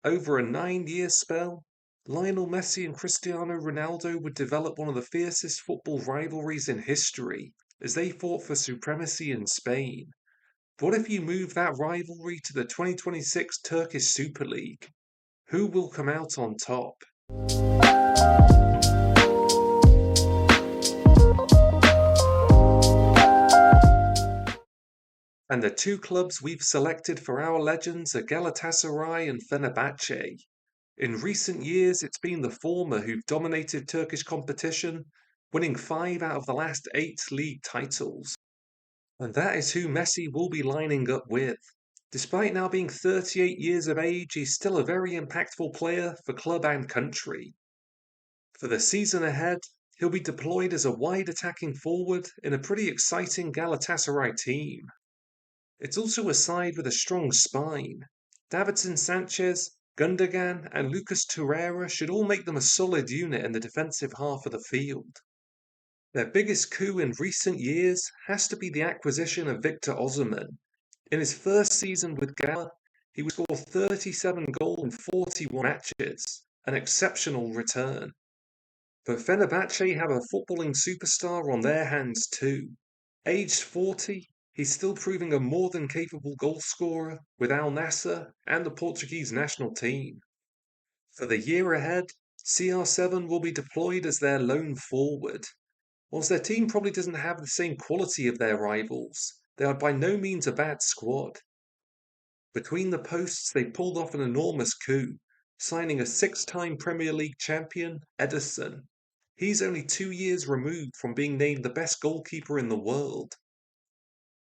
Over a 9-year spell, Lionel Messi and Cristiano Ronaldo would develop one of the fiercest football rivalries in history as they fought for supremacy in Spain. But what if you move that rivalry to the 2026 Turkish Super League? Who will come out on top? And the two clubs we've selected for our legends are Galatasaray and Fenerbahce. In recent years, it's been the former who've dominated Turkish competition, winning 5 out of the last 8 league titles. And that is who Messi will be lining up with. Despite now being 38 years of age, he's still a very impactful player for club and country. For the season ahead, he'll be deployed as a wide attacking forward in a pretty exciting Galatasaray team. It's also a side with a strong spine. Davinson Sanchez, Gundogan, and Lucas Torreira should all make them a solid unit in the defensive half of the field. Their biggest coup in recent years has to be the acquisition of Victor Osimhen. In his first season with Gala, he would score 37 goals in 41 matches, an exceptional return. But Fenerbahce have a footballing superstar on their hands too. Aged 40, he's still proving a more than capable goalscorer with Al Nassr and the Portuguese national team. For the year ahead, CR7 will be deployed as their lone forward. Whilst their team probably doesn't have the same quality of their rivals, they are by no means a bad squad. Between the posts, they pulled off an enormous coup, signing a 6-time Premier League champion, Ederson. He's only 2 years removed from being named the best goalkeeper in the world.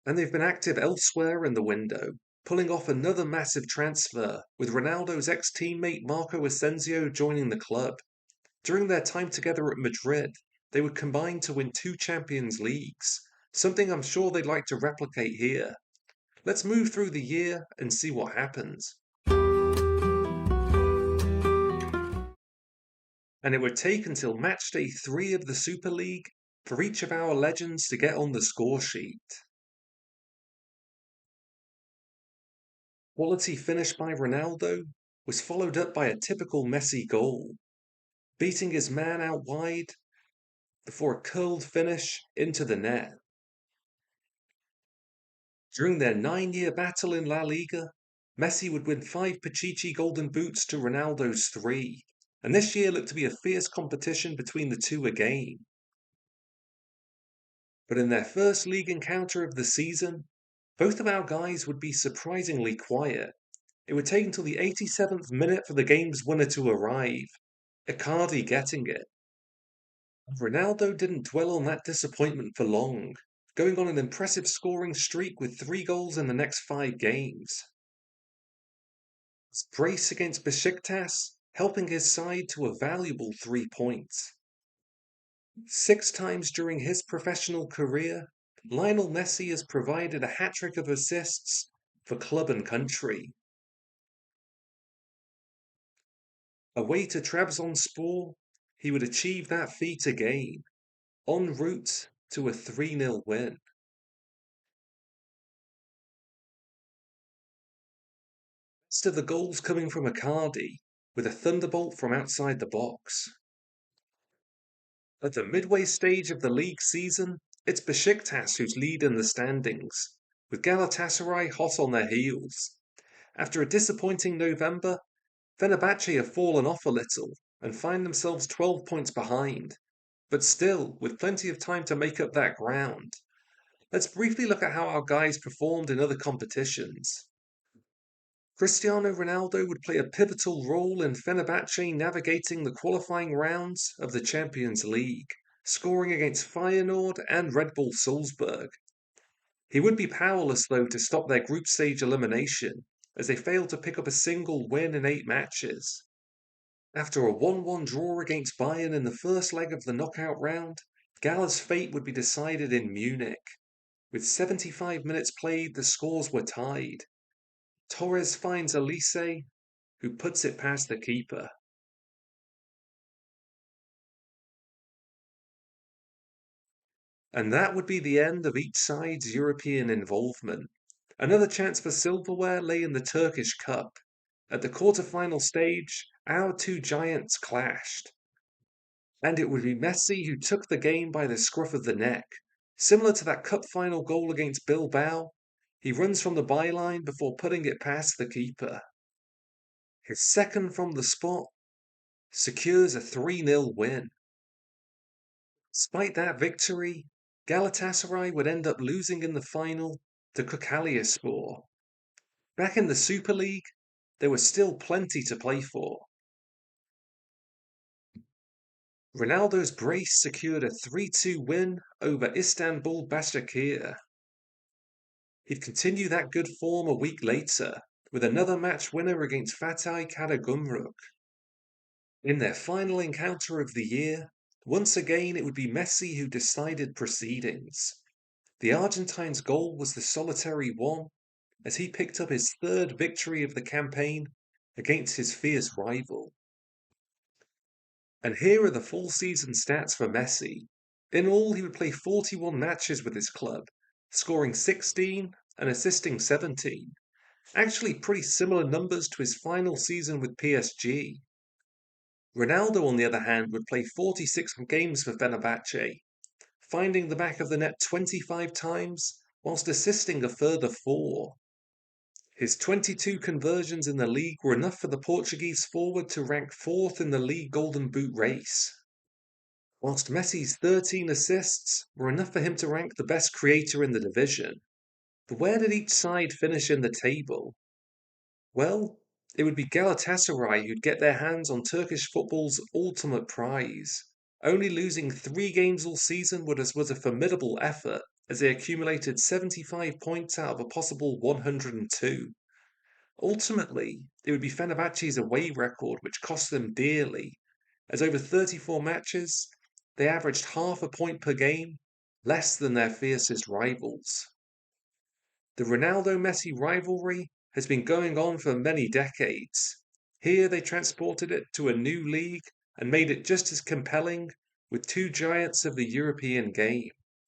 And they've been active elsewhere in the window, pulling off another massive transfer, with Ronaldo's ex-teammate Marco Asensio joining the club. During their time together at Madrid, they would combine to win 2 Champions Leagues, something I'm sure they'd like to replicate here. Let's move through the year and see what happens. And it would take until match day 3 of the Super League for each of our legends to get on the score sheet. Quality finish by Ronaldo was followed up by a typical Messi goal, beating his man out wide before a curled finish into the net. During their 9-year battle in La Liga, Messi would win 5 Pichichi Golden Boots to Ronaldo's 3, and this year looked to be a fierce competition between the two again. But in their first league encounter of the season, both of our guys would be surprisingly quiet. It would take until the 87th minute for the game's winner to arrive, Icardi getting it. Ronaldo didn't dwell on that disappointment for long, going on an impressive scoring streak with 3 goals in the next 5 games. His brace against Besiktas, helping his side to a valuable 3 points. 6 times during his professional career, Lionel Messi has provided a hat-trick of assists for club and country. Away to Trabzonspor, he would achieve that feat again, en route to a 3-0 win. Most of the goals coming from Icardi, with a thunderbolt from outside the box. At the midway stage of the league season, it's Besiktas who's lead in the standings, with Galatasaray hot on their heels. After a disappointing November, Fenerbahce have fallen off a little and find themselves 12 points behind, but still with plenty of time to make up that ground. Let's briefly look at how our guys performed in other competitions. Cristiano Ronaldo would play a pivotal role in Fenerbahce navigating the qualifying rounds of the Champions League, scoring against Feyenoord and Red Bull Salzburg. He would be powerless though to stop their group stage elimination, as they failed to pick up a single win in 8 matches. After a 1-1 draw against Bayern in the first leg of the knockout round, Gala's fate would be decided in Munich. With 75 minutes played, the scores were tied. Torres finds Elise, who puts it past the keeper. And that would be the end of each side's European involvement. Another chance for silverware lay in the Turkish Cup. At the quarter-final stage, our two giants clashed. And it would be Messi who took the game by the scruff of the neck. Similar to that cup final goal against Bilbao, he runs from the byline before putting it past the keeper. His second from the spot secures a 3-0 win. Despite that victory, Galatasaray would end up losing in the final to Kocaelispor. Back in the Super League, there was still plenty to play for. Ronaldo's brace secured a 3-2 win over Istanbul Başakşehir. He'd continue that good form a week later with another match winner against Fatih Karagümrük. In their final encounter of the year, once again it would be Messi who decided proceedings. The Argentine's goal was the solitary one, as he picked up his third victory of the campaign against his fierce rival. And here are the full season stats for Messi. In all, he would play 41 matches with his club, scoring 16 and assisting 17. Actually, pretty similar numbers to his final season with PSG. Ronaldo, on the other hand, would play 46 games for Fenerbahce, finding the back of the net 25 times, whilst assisting a further 4. His 22 conversions in the league were enough for the Portuguese forward to rank 4th in the league Golden Boot race, whilst Messi's 13 assists were enough for him to rank the best creator in the division. But where did each side finish in the table? Well, it would be Galatasaray who'd get their hands on Turkish football's ultimate prize. Only losing 3 games all season was a formidable effort, as they accumulated 75 points out of a possible 102. Ultimately, it would be Fenerbahce's away record which cost them dearly, as over 34 matches, they averaged half a point per game, less than their fiercest rivals. The Ronaldo-Messi rivalry has been going on for many decades. Here they transported it to a new league and made it just as compelling with two giants of the European game.